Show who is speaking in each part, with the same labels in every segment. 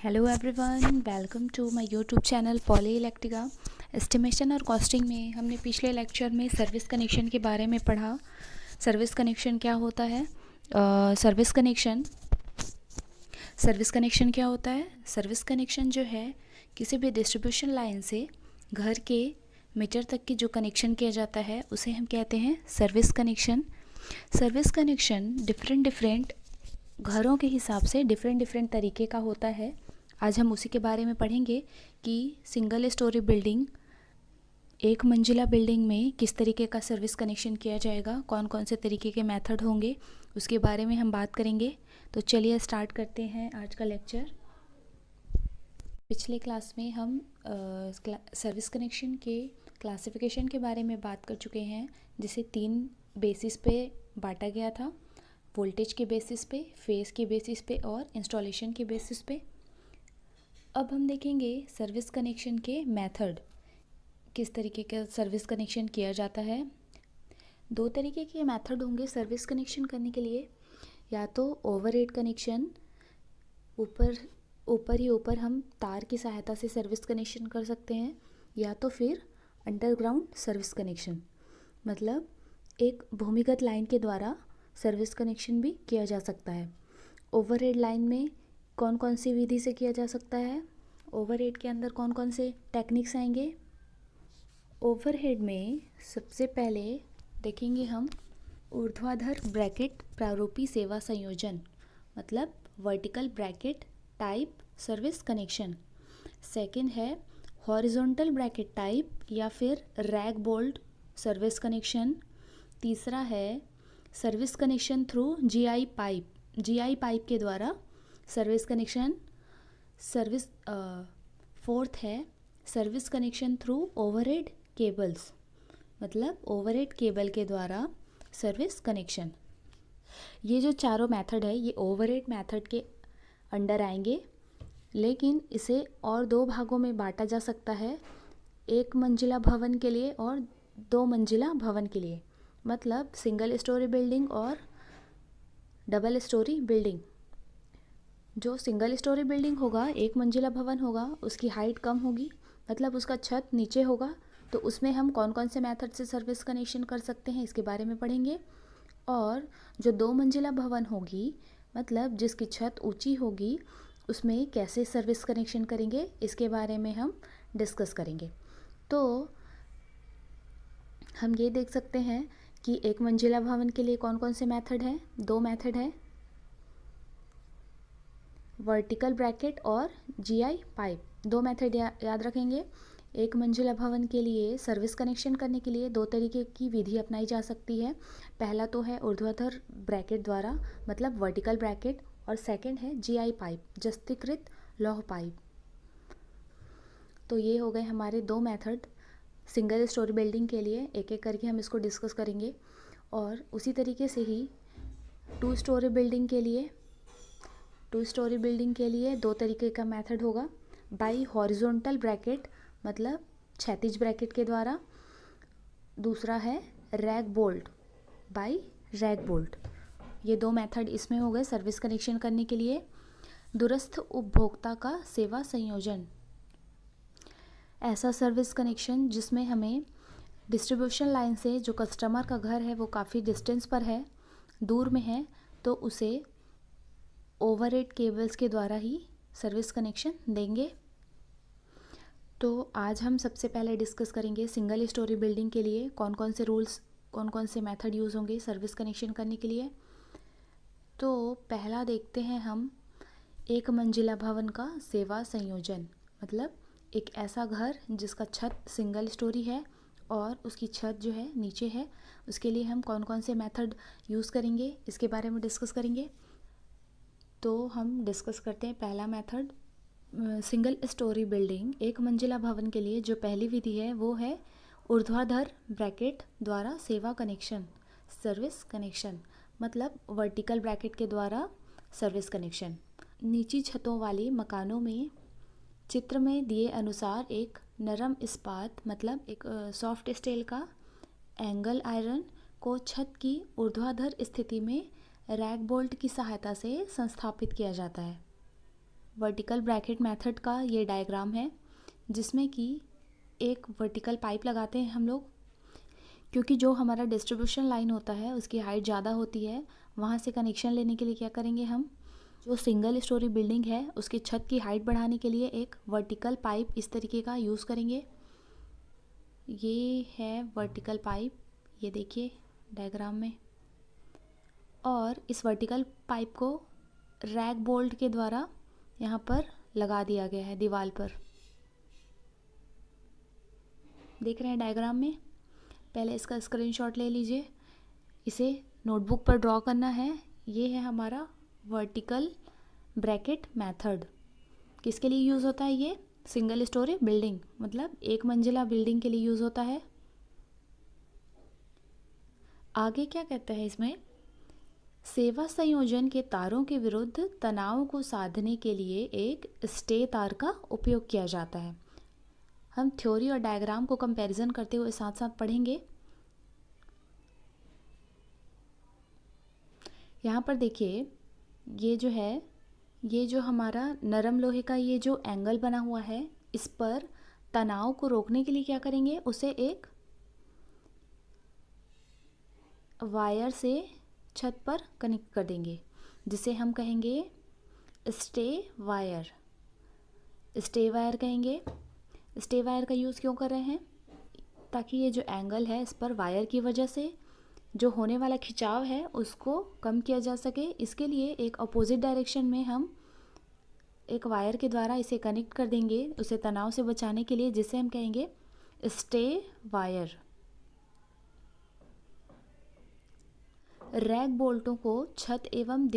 Speaker 1: Hello everyone, welcome to my YouTube channel poly electrica. Estimation और costing में हमने पिछले लेक्चर में सर्विस कनेक्शन के बारे में पढ़ा। सर्विस कनेक्शन क्या होता है? सर्विस कनेक्शन क्या होता है? सर्विस कनेक्शन जो है किसी भी डिस्ट्रीब्यूशन लाइन से घर के मीटर तक की जो कनेक्शन किया जाता है उसे हम कहते हैं service connection. Service connection different घरों के हिसाब से डिफरेंट तरीके का होता है। आज हम उसी के बारे में पढ़ेंगे कि सिंगल स्टोरी बिल्डिंग, एक मंजिला बिल्डिंग में किस तरीके का सर्विस कनेक्शन किया जाएगा, कौन कौन से तरीके के मेथड होंगे, उसके बारे में हम बात करेंगे। तो चलिए स्टार्ट करते हैं आज का लेक्चर। पिछले क्लास में हम सर्विस कनेक्शन के क्लासिफिकेशन के बारे में बात कर चुके हैं, जिसे 3 बेसिस पे बांटा गया था: वोल्टेज के बेसिस पे, फेस के बेसिस पे और इंस्टॉलेशन के बेसिस पे। अब हम देखेंगे सर्विस कनेक्शन के मेथड, किस तरीके का सर्विस कनेक्शन किया जाता है। 2 तरीके के मेथड होंगे सर्विस कनेक्शन करने के लिए। या तो ओवरहेड कनेक्शन, ऊपर हम तार की सहायता से सर्विस कनेक्शन कर सकते हैं, या तो फिर अंडरग्राउंड सर्विस कनेक्शन, मतलब एक भूमिगत लाइन के द्वारा सर्विस कनेक्शन भी किया जा सकता है। ओवरहेड लाइन में कौन कौन सी विधि से किया जा सकता है? ओवरहेड के अंदर कौन कौन से टेक्निक्स आएंगे? ओवरहेड में सबसे पहले देखेंगे हम ऊर्ध्वाधर ब्रैकेट प्रारूपी सेवा संयोजन, मतलब vertical bracket type service connection. Second है हॉरिजॉन्टल ब्रैकेट टाइप या फिर रैग बोल्ट सर्विस कनेक्शन। तीसरा है service connection through GI pipe के द्वारा सर्विस कनेक्शन। फोर्थ है service connection through overhead cables, मतलब ओवरहेड केबल के द्वारा सर्विस कनेक्शन। ये जो चारों मेथड है ये ओवरहेड मेथड के अंडर आएंगे, लेकिन इसे और 2 भागों में बांटा जा सकता है: 1 मंजिला भवन के लिए और 2 मंजिला भवन के लिए, मतलब सिंगल स्टोरी बिल्डिंग और डबल स्टोरी बिल्डिंग। जो सिंगल स्टोरी बिल्डिंग होगा, 1 मंजिला भवन होगा, उसकी हाइट कम होगी, मतलब उसका छत नीचे होगा, तो उसमें हम कौन कौन से मेथड से सर्विस कनेक्शन कर सकते हैं इसके बारे में पढ़ेंगे। और जो 2 मंजिला भवन होगी, मतलब जिसकी छत ऊंची होगी, उसमें कैसे सर्विस कनेक्शन करेंगे इसके बारे में हम डिस्कस करेंगे। तो हम ये देख सकते हैं कि 1 मंजिला भवन के लिए कौन कौन से मेथड हैं? 2 मेथड हैं, वर्टिकल ब्रैकेट और जीआई पाइप। 2 मेथड याद रखेंगे। 1 मंजिला भवन के लिए सर्विस कनेक्शन करने के लिए 2 तरीके की विधि अपनाई जा सकती है। पहला तो है ऊर्ध्वाधर ब्रैकेट द्वारा, मतलब वर्टिकल ब्रैकेट, और सेकंड है जीआई पाइप, जस्तीकृत लौह पाइप। तो ये हो गए हमारे 2 मेथड सिंगल स्टोरी बिल्डिंग के लिए। एक एक करके हम इसको डिस्कस करेंगे। और उसी तरीके से ही 2 स्टोरी बिल्डिंग के लिए 2 तरीके का मेथड होगा: बाई हॉरिजॉन्टल ब्रैकेट, मतलब क्षैतिज ब्रैकेट के द्वारा। दूसरा है rag bolt, by rag bolt. ये 2 मेथड इसमें हो गए सर्विस कनेक्शन करने के लिए। दूरस्थ उपभोक्ता का सेवा संयोजन, ऐसा सर्विस कनेक्शन जिसमें हमें डिस्ट्रीब्यूशन लाइन से जो कस्टमर का घर है वो काफ़ी डिस्टेंस पर है, दूर में है, तो उसे ओवरहेड केबल्स के द्वारा ही सर्विस कनेक्शन देंगे। तो आज हम सबसे पहले डिस्कस करेंगे सिंगल स्टोरी बिल्डिंग के लिए कौन कौन से रूल्स, कौन कौन से मेथड यूज़ होंगे सर्विस कनेक्शन करने के लिए। तो पहला देखते हैं हम 1 मंजिला भवन का सेवा संयोजन, मतलब एक ऐसा घर जिसका छत सिंगल स्टोरी है और उसकी छत जो है नीचे है, उसके लिए हम कौन कौन से मेथड यूज़ करेंगे इसके बारे में डिस्कस करेंगे। तो हम डिस्कस करते हैं पहला मेथड। सिंगल स्टोरी बिल्डिंग 1 मंजिला भवन के लिए जो पहली विधि है वो है ऊर्ध्वाधर ब्रैकेट द्वारा सेवा कनेक्शन, सर्विस कनेक्शन, मतलब वर्टिकल ब्रैकेट के द्वारा सर्विस कनेक्शन। नीची छतों वाले मकानों में चित्र में दिए अनुसार एक नरम इस्पात, मतलब एक सॉफ्ट स्टील का एंगल आयरन को छत की ऊर्ध्वाधर स्थिति में रैग बोल्ट की सहायता से संस्थापित किया जाता है। वर्टिकल ब्रैकेट मेथड का ये डायग्राम है, जिसमें कि एक वर्टिकल पाइप लगाते हैं हम लोग, क्योंकि जो हमारा डिस्ट्रीब्यूशन लाइन होता है उसकी हाइट ज़्यादा होती है। वहाँ से कनेक्शन लेने के लिए क्या करेंगे हम, जो सिंगल स्टोरी बिल्डिंग है उसकी छत की हाइट बढ़ाने के लिए एक वर्टिकल पाइप इस तरीके का यूज़ करेंगे। ये है वर्टिकल पाइप, ये देखिए डायग्राम में। और इस वर्टिकल पाइप को रैक बोल्ट के द्वारा यहाँ पर लगा दिया गया है दीवार पर। देख रहे हैं डायग्राम में। पहले इसका स्क्रीनशॉट ले लीजिए, इसे नोटबुक पर ड्रॉ करना है। ये है हमारा वर्टिकल ब्रैकेट मेथड। किसके लिए यूज़ होता है ये, सिंगल स्टोरी बिल्डिंग, मतलब एक मंजिला बिल्डिंग के लिए यूज़ होता है। आगे क्या कहता है इसमें, सेवा संयोजन के तारों के विरुद्ध तनाव को साधने के लिए एक स्टे तार का उपयोग किया जाता है। हम थ्योरी और डायग्राम को कंपैरिजन करते हुए साथ साथ पढ़ेंगे। यहाँ पर देखिए, ये जो है, ये जो हमारा नरम लोहे का ये जो एंगल बना हुआ है, इस पर तनाव को रोकने के लिए क्या करेंगे, उसे एक वायर से छत पर कनेक्ट कर देंगे, जिसे हम कहेंगे स्टे वायर। स्टे वायर कहेंगे। स्टे वायर का यूज़ क्यों कर रहे हैं, ताकि ये जो एंगल है इस पर वायर की वजह से जो होने वाला खिंचाव है उसको कम किया जा सके। इसके लिए एक अपोजिट डायरेक्शन में हम एक वायर के द्वारा इसे कनेक्ट कर देंगे, उसे तनाव से बचाने के लिए, जिसे हम कहेंगे स्टे वायर। रैक बोल्टों को छत एवं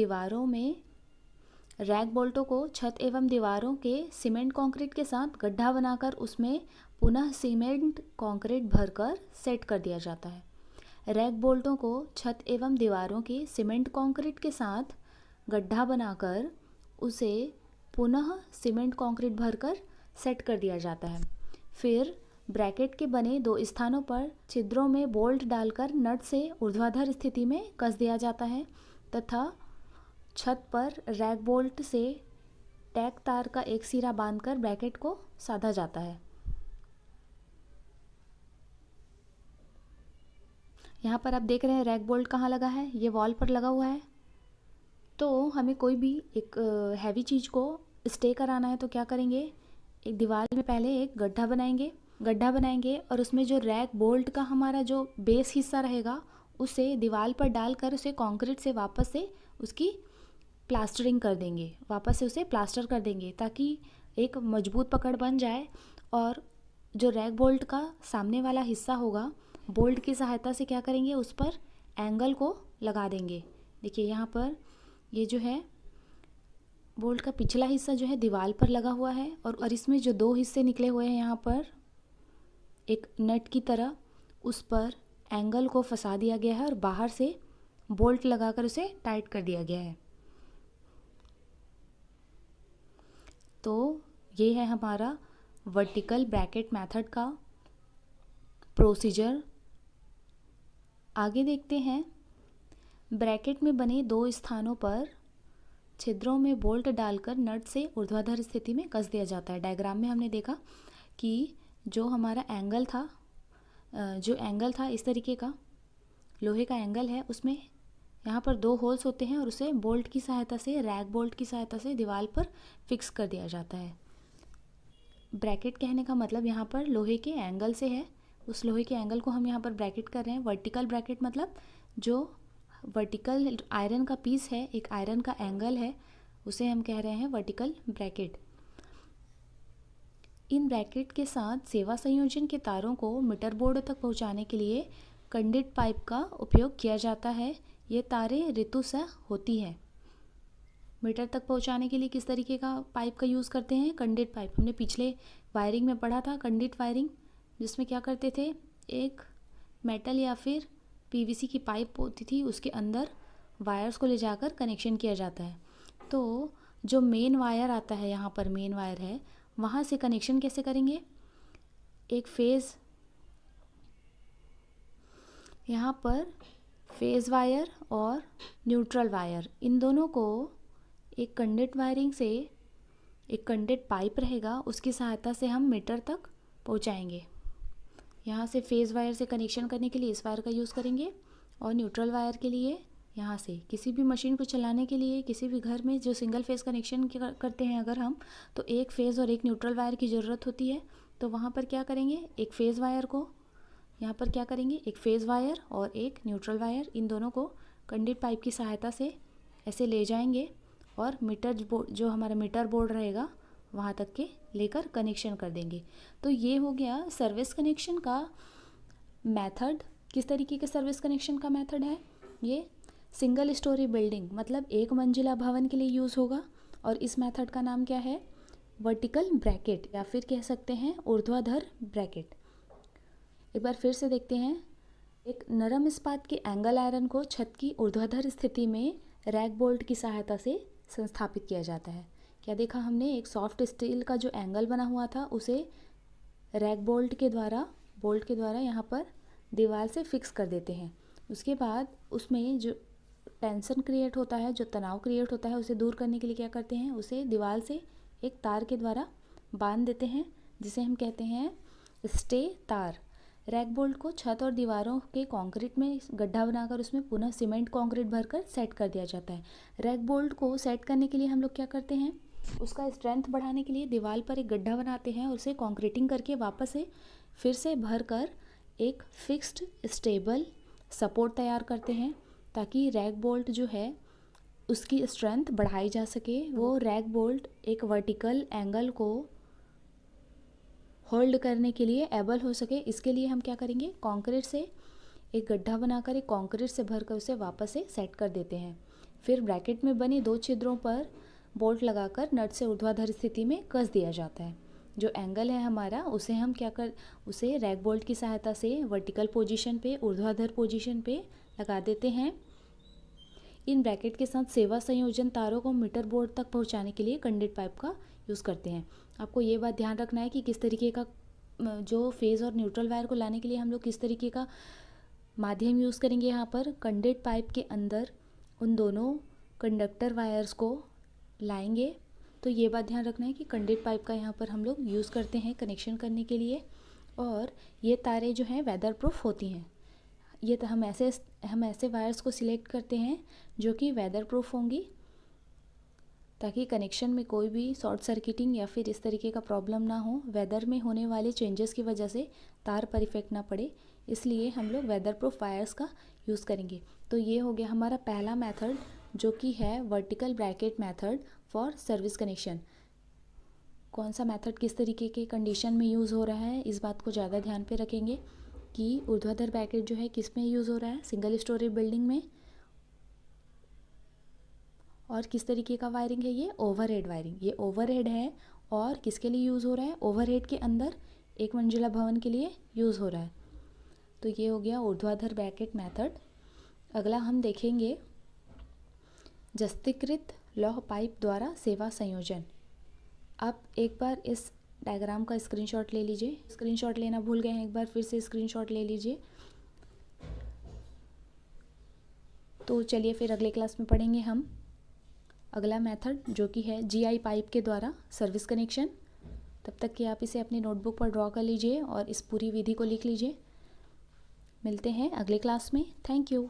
Speaker 1: दीवारों के सीमेंट कंक्रीट के साथ गड्ढा बनाकर उसमें पुनः सीमेंट कंक्रीट भरकर सेट कर दिया जाता है। रैक बोल्टों को छत एवं दीवारों के सीमेंट कंक्रीट के साथ गड्ढा बनाकर उसे पुनः सीमेंट कंक्रीट भरकर सेट कर दिया जाता है। फिर ब्रैकेट के बने 2 स्थानों पर छिद्रों में बोल्ट डालकर नट से ऊर्ध्वाधर स्थिति में कस दिया जाता है तथा छत पर रैक बोल्ट से टैक तार का एक सिरा बांधकर ब्रैकेट को साधा जाता है। यहाँ पर आप देख रहे हैं रैक बोल्ट कहाँ लगा है, ये वॉल पर लगा हुआ है। तो हमें कोई भी एक हैवी चीज़ को स्टे कराना है तो क्या करेंगे, एक दीवार में पहले एक गड्ढा बनाएंगे और उसमें जो रैक बोल्ट का हमारा जो बेस हिस्सा रहेगा उसे दीवार पर डालकर उसे कंक्रीट से वापस से उसकी प्लास्टरिंग कर देंगे, वापस से उसे प्लास्टर कर देंगे, ताकि एक मजबूत पकड़ बन जाए। और जो रैक बोल्ट का सामने वाला हिस्सा होगा, बोल्ट की सहायता से क्या करेंगे, उस पर एंगल को लगा देंगे। देखिए यहाँ पर ये जो है बोल्ट का पिछला हिस्सा जो है दीवार पर लगा हुआ है और इसमें जो 2 हिस्से निकले हुए हैं यहाँ पर एक नट की तरह, उस पर एंगल को फंसा दिया गया है और बाहर से बोल्ट लगाकर उसे टाइट कर दिया गया है। तो ये है हमारा वर्टिकल ब्रैकेट मेथड का प्रोसीजर। आगे देखते हैं, ब्रैकेट में बने 2 स्थानों पर छिद्रों में बोल्ट डालकर नट से ऊर्ध्वाधर स्थिति में कस दिया जाता है। डायग्राम में हमने देखा कि जो हमारा एंगल था इस तरीके का लोहे का एंगल है, उसमें यहाँ पर 2 होल्स होते हैं और उसे बोल्ट की सहायता से, रैक बोल्ट की सहायता से दीवार पर फिक्स कर दिया जाता है। ब्रैकेट कहने का मतलब यहाँ पर लोहे के एंगल से है, उस लोहे के एंगल को हम यहाँ पर ब्रैकेट कर रहे हैं। वर्टिकल ब्रैकेट मतलब जो वर्टिकल आयरन का पीस है, एक आयरन का एंगल है, उसे हम कह रहे हैं वर्टिकल ब्रैकेट। इन ब्रैकेट के साथ सेवा संयोजन के तारों को मीटर बोर्ड तक पहुंचाने के लिए कंडक्ट पाइप का उपयोग किया जाता है। ये तारें ऋतुसह होती हैं। मीटर तक पहुंचाने के लिए किस तरीके का पाइप का यूज़ करते हैं, कंडक्ट पाइप। हमने पिछले वायरिंग में पढ़ा था कंडक्ट वायरिंग, जिसमें क्या करते थे, एक मेटल या फिर पीवीसी की पाइप होती थी, उसके अंदर वायर्स को ले जाकर कनेक्शन किया जाता है। तो जो मेन वायर आता है, यहाँ पर मेन वायर है, वहाँ से कनेक्शन कैसे करेंगे, एक फेज़, यहाँ पर फेज़ वायर और न्यूट्रल वायर, इन दोनों को एक कंडक्ट वायरिंग से एक कंडक्ट पाइप रहेगा, उसकी सहायता से हम मीटर तक पहुंचाएंगे। यहाँ से फेज़ वायर से कनेक्शन करने के लिए इस वायर का यूज़ करेंगे और न्यूट्रल वायर के लिए यहाँ से। किसी भी मशीन को चलाने के लिए किसी भी घर में जो सिंगल फेज़ कनेक्शन करते हैं अगर हम, तो एक फेज़ और एक न्यूट्रल वायर की ज़रूरत होती है। तो वहाँ पर क्या करेंगे, एक फेज़ वायर को यहाँ पर क्या करेंगे, एक फेज़ वायर और एक न्यूट्रल वायर, इन दोनों को कंडक्ट पाइप की सहायता से ऐसे ले जाएंगे और मीटर बोर्ड, जो हमारा मीटर बोर्ड रहेगा वहाँ तक के लेकर कनेक्शन कर देंगे। तो ये हो गया सर्विस कनेक्शन का मेथड। किस तरीके के सर्विस कनेक्शन का मेथड है ये? सिंगल स्टोरी बिल्डिंग मतलब एक मंजिला भवन के लिए यूज़ होगा और इस मेथड का नाम क्या है? वर्टिकल ब्रैकेट, या फिर कह सकते हैं ऊर्ध्वाधर ब्रैकेट। एक बार फिर से देखते हैं। एक नरम इस्पात के एंगल आयरन को छत की ऊर्ध्वाधर स्थिति में रैक बोल्ट की सहायता से संस्थापित किया जाता है। क्या देखा हमने? एक सॉफ्ट स्टील का जो एंगल बना हुआ था उसे रैक बोल्ट के द्वारा यहाँ पर दीवार से फिक्स कर देते हैं। उसके बाद उसमें जो टेंशन क्रिएट होता है, जो तनाव क्रिएट होता है, उसे दूर करने के लिए क्या करते हैं, उसे दीवार से एक तार के द्वारा बांध देते हैं, जिसे हम कहते हैं स्टे तार। रैक बोल्ट को छत और दीवारों के कंक्रीट में गड्ढा बनाकर उसमें पुनः सीमेंट कंक्रीट भरकर सेट कर दिया जाता है। रैक बोल्ट को सेट करने के लिए हम लोग क्या करते हैं, उसका स्ट्रेंथ बढ़ाने के लिए दीवार पर एक गड्ढा बनाते हैं और उसे कंक्रीटिंग करके वापस से फिर से भर कर एक फिक्स्ड स्टेबल सपोर्ट तैयार करते हैं, ताकि रैक बोल्ट जो है उसकी स्ट्रेंथ बढ़ाई जा सके। वो रैक बोल्ट एक वर्टिकल एंगल को होल्ड करने के लिए एबल हो सके। इसके लिए हम क्या करेंगे, कंक्रीट से एक गड्ढा बनाकर एक कंक्रीट से भरकर उसे वापस से सेट कर देते हैं। फिर ब्रैकेट में बने 2 छिद्रों पर बोल्ट लगाकर नट से ऊर्ध्वाधर स्थिति में कस दिया जाता है। जो एंगल है हमारा उसे रैक बोल्ट की सहायता से वर्टिकल पोजीशन पे, ऊर्ध्वाधर पोजीशन पे लगा देते हैं। इन ब्रैकेट के साथ सेवा संयोजन तारों को मीटर बोर्ड तक पहुंचाने के लिए कंडक्ट पाइप का यूज़ करते हैं। आपको ये बात ध्यान रखना है कि किस तरीके का जो फेज़ और न्यूट्रल वायर को लाने के लिए हम लोग किस तरीके का माध्यम यूज़ करेंगे। यहाँ पर कंडक्ट पाइप के अंदर उन दोनों कंडक्टर वायर्स को लाएंगे। तो ये बात ध्यान रखना है कि कंडक्ट पाइप का यहाँ पर हम लोग यूज़ करते हैं कनेक्शन करने के लिए। और ये तारें जो हैं वेदर प्रूफ होती हैं। ये तो हम ऐसे वायर्स को सिलेक्ट करते हैं जो कि वेदर प्रूफ होंगी, ताकि कनेक्शन में कोई भी शॉर्ट सर्किटिंग या फिर इस तरीके का प्रॉब्लम ना हो। वेदर में होने वाले चेंजेस की वजह से तार पर इफेक्ट ना पड़े, इसलिए हम लोग वेदर प्रूफ वायर्स का यूज़ करेंगे। तो ये हो गया हमारा पहला मेथड, जो कि है vertical bracket method for service connection. कौन सा मेथड किस तरीके के कंडीशन में यूज़ हो रहा है, इस बात को ज़्यादा ध्यान पे रखेंगे कि ऊर्ध्वाधर ब्रैकेट जो है किस में यूज़ हो रहा है, सिंगल स्टोरी बिल्डिंग में। और किस तरीके का वायरिंग है ये, ओवरहेड वायरिंग। ये ओवरहेड है और किसके लिए यूज़ हो रहा है, ओवरहेड के अंदर एक मंजिला भवन के लिए यूज़ हो रहा है। तो ये हो गया ऊर्ध्वाधर ब्रैकेट मेथड। अगला हम देखेंगे जस्तीकृत लौह पाइप द्वारा सेवा संयोजन। आप एक बार इस डायग्राम का स्क्रीनशॉट ले लीजिए। स्क्रीनशॉट लेना भूल गए हैं, एक बार फिर से स्क्रीनशॉट ले लीजिए। तो चलिए फिर अगले क्लास में पढ़ेंगे हम अगला मेथड, जो कि है जीआई पाइप के द्वारा सर्विस कनेक्शन। तब तक कि आप इसे अपनी नोटबुक पर ड्रॉ कर लीजिए और इस पूरी विधि को लिख लीजिए। मिलते हैं अगले क्लास में। Thank you.